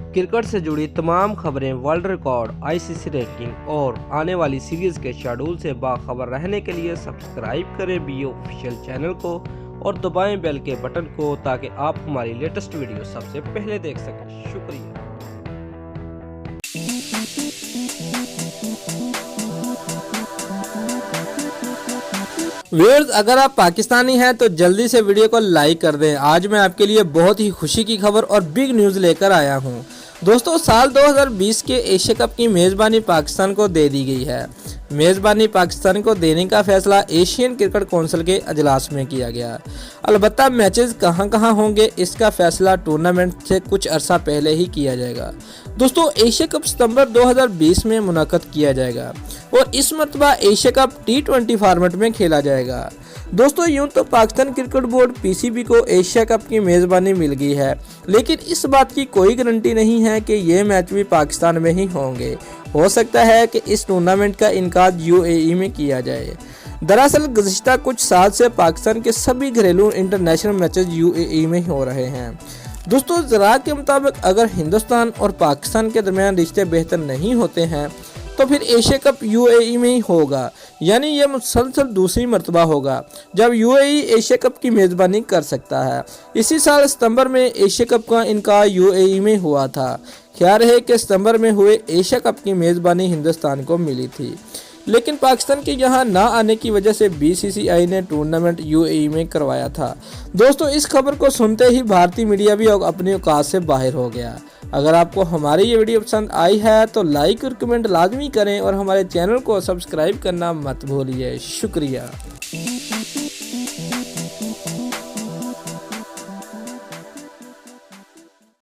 Cricket से जुड़ी तमाम खबरें, वर्ल्ड रिकॉर्ड, आईसीसी रैंकिंग और आने वाली सीरीज के शेड्यूल से बाखबर रहने के लिए सब्सक्राइब करें बी ऑफिशियल चैनल को और दबाएं बेल के बटन को ताकि आप हमारी लेटेस्ट वीडियो सबसे पहले देख सकें। शुक्रिया। व्यूअर्स, अगर आप पाकिस्तानी हैं तो जल्दी से वीडियो को लाइक कर दें। आज मैं आपके लिए बहुत ही खुशी की खबर और बिग न्यूज़ लेकर आया हूं। दोस्तों, साल 2020 के एशिया कप की मेज़बानी पाकिस्तान को दे दी गई है। मेज़बानी पाकिस्तान को देने का फैसला एशियन क्रिकेट काउंसिल के अजलास में किया गया। अलबत्ता मैचेस कहां होंगे, इसका फैसला टूर्नामेंट से कुछ अरसा पहले ही किया जाएगा। दोस्तों, एशिया कप सितंबर 2020 में मुनक़द किया जाएगा और इस मरतबा एशिया कप T20 फॉर्मेट में खेला जाएगा। दोस्तों, यूं तो पाकिस्तान क्रिकेट बोर्ड PCB को एशिया कप की मेज़बानी मिल गई है, लेकिन इस बात की कोई गारंटी नहीं है कि ये मैच भी पाकिस्तान में ही होंगे। हो सकता है कि इस टूर्नामेंट का इनकाद UAE में किया जाए। दरअसल गुज़िश्ता कुछ साल से पाकिस्तान के सभी घरेलू इंटरनेशनल मैचेस UAE में हो रहे हैं। दोस्तों, ज़राअत के मुताबिक अगर हिंदुस्तान और पाकिस्तान के दरमियान रिश्ते बेहतर नहीं होते हैं तो फिर एशिया कप UAE में ही होगा, यानी यह मुसलसल दूसरी मरतबा होगा जब UAE एशिया कप की मेज़बानी कर सकता है। इसी साल सितंबर में एशिया कप का इनकार UAE में हुआ था। ख्याल है कि सितंबर में हुए एशिया कप की मेज़बानी हिंदुस्तान को मिली थी, लेकिन पाकिस्तान के यहाँ ना आने की वजह से BCCI ने टूर्नामेंट UAE में करवाया था। दोस्तों, इस खबर को सुनते ही भारतीय मीडिया भी अपनी औकात से बाहर हो गया। अगर आपको हमारी ये वीडियो पसंद आई है तो लाइक और कमेंट लाजमी करें और हमारे चैनल को सब्सक्राइब करना मत भूलिए। शुक्रिया।